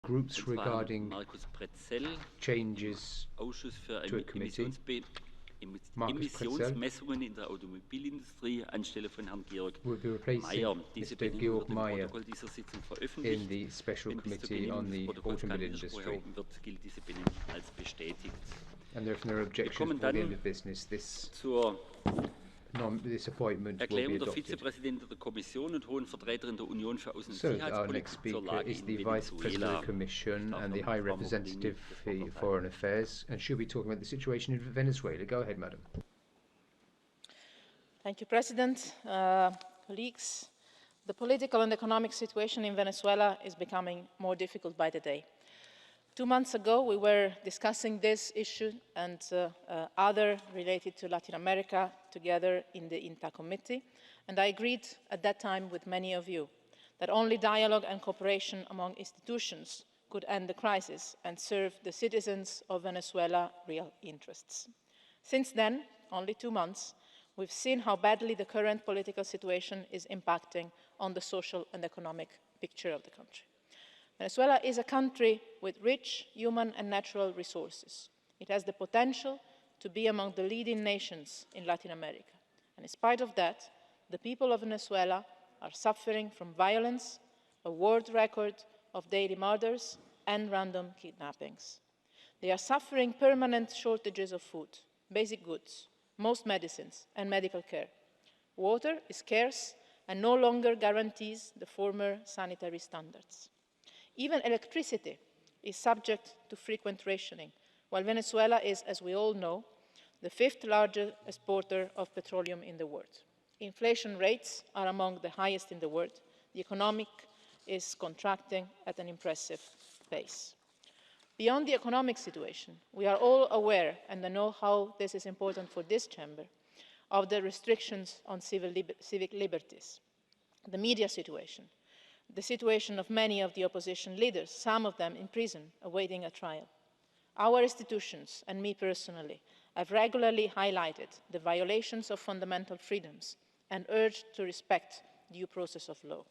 groups regarding changes to a committee. Markus Pretzel will be replacing Mr. Georg Mayer in the Special Committee on the Automobile Industry. And there is no objection before the end of business. This appointment will be adopted. So our next speaker is the Vice President of the Commission and the High Representative for Foreign Affairs, and she'll be talking about the situation in Venezuela. Go ahead, Madam. Thank you, President. Colleagues, the political and economic situation in Venezuela is becoming more difficult by the day. 2 months ago, we were discussing this issue and other related to Latin America together in the INTA committee, and I agreed at that time with many of you that only dialogue and cooperation among institutions could end the crisis and serve the citizens of Venezuela's real interests. Since then, only 2 months, we've seen how badly the current political situation is impacting on the social and economic picture of the country. Venezuela is a country with rich human and natural resources. It has the potential to be among the leading nations in Latin America. And in spite of that, the people of Venezuela are suffering from violence, a world record of daily murders, and random kidnappings. They are suffering permanent shortages of food, basic goods, most medicines, and medical care. Water is scarce and no longer guarantees the former sanitary standards. Even electricity is subject to frequent rationing, while Venezuela is, as we all know, the 5th largest exporter of petroleum in the world. Inflation rates are among the highest in the world. The economy is contracting at an impressive pace. Beyond the economic situation, we are all aware, and I know how this is important for this chamber, of the restrictions on civic liberties, the media situation, the situation of many of the opposition leaders, some of them in prison, awaiting a trial. Our institutions, and me personally, have regularly highlighted the violations of fundamental freedoms and urged to respect due process of law.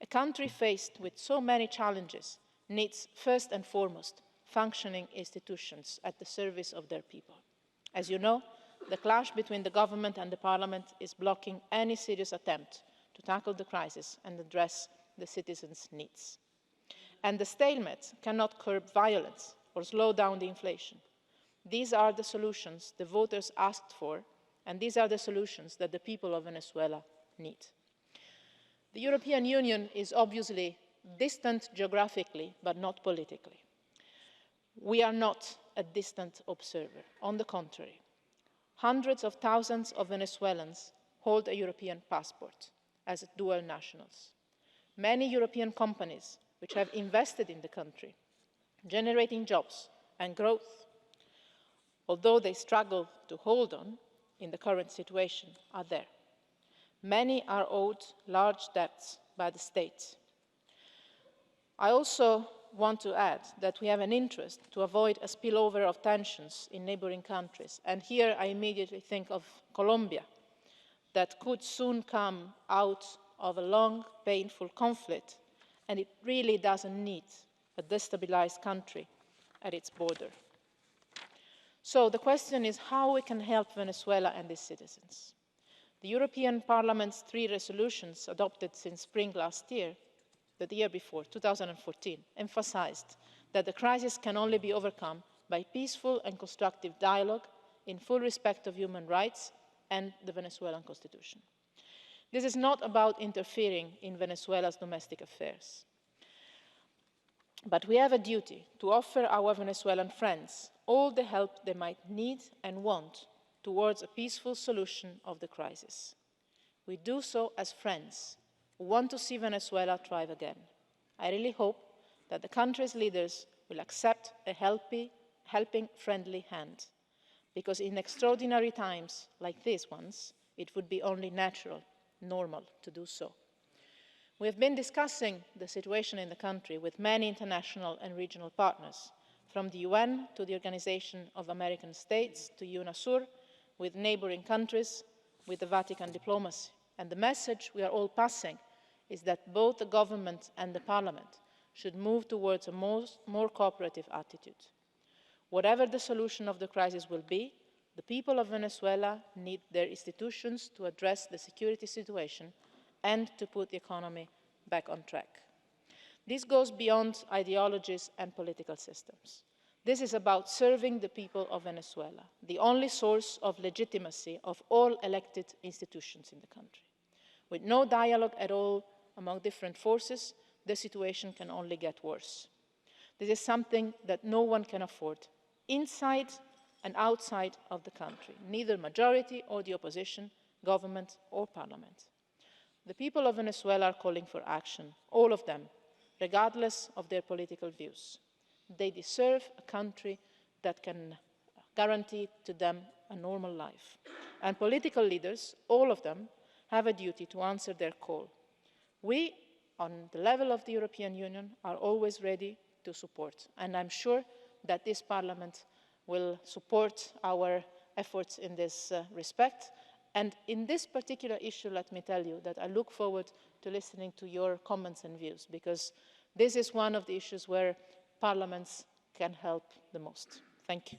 A country faced with so many challenges needs, first and foremost, functioning institutions at the service of their people. As you know, the clash between the government and the parliament is blocking any serious attempt to tackle the crisis and address the citizens' needs. And the stalemate cannot curb violence or slow down the inflation. These are the solutions the voters asked for, and these are the solutions that the people of Venezuela need. The European Union is obviously distant geographically, but not politically. We are not a distant observer. On the contrary, hundreds of thousands of Venezuelans hold a European passport as dual nationals. Many European companies which have invested in the country, generating jobs and growth, although they struggle to hold on in the current situation, are there. Many are owed large debts by the state. I also want to add that we have an interest to avoid a spillover of tensions in neighbouring countries, and here I immediately think of Colombia, that could soon come out of a long, painful conflict, and it really doesn't need a destabilised country at its border. So the question is how we can help Venezuela and its citizens. The European Parliament's 3 resolutions adopted since spring last year, the year before, 2014, emphasised that the crisis can only be overcome by peaceful and constructive dialogue in full respect of human rights and the Venezuelan constitution. This is not about interfering in Venezuela's domestic affairs. But we have a duty to offer our Venezuelan friends all the help they might need and want towards a peaceful solution of the crisis. We do so as friends who want to see Venezuela thrive again. I really hope that the country's leaders will accept a helping, friendly hand, because in extraordinary times like these ones, it would be only natural, normal to do so. We have been discussing the situation in the country with many international and regional partners, from the UN to the Organization of American States to UNASUR, with neighbouring countries, with the Vatican diplomacy. And the message we are all passing is that both the government and the parliament should move towards a more cooperative attitude. Whatever the solution of the crisis will be, the people of Venezuela need their institutions to address the security situation and to put the economy back on track. This goes beyond ideologies and political systems. This is about serving the people of Venezuela, the only source of legitimacy of all elected institutions in the country. With no dialogue at all among different forces, the situation can only get worse. This is something that no one can afford, inside and outside of the country, neither majority or the opposition, government or parliament. The people of Venezuela are calling for action, all of them, regardless of their political views. They deserve a country that can guarantee to them a normal life. And political leaders, all of them, have a duty to answer their call. We, on the level of the European Union, are always ready to support, and I'm sure that this Parliament will support our efforts in this respect. And in this particular issue, let me tell you that I look forward to listening to your comments and views, because this is one of the issues where parliaments can help the most. Thank you.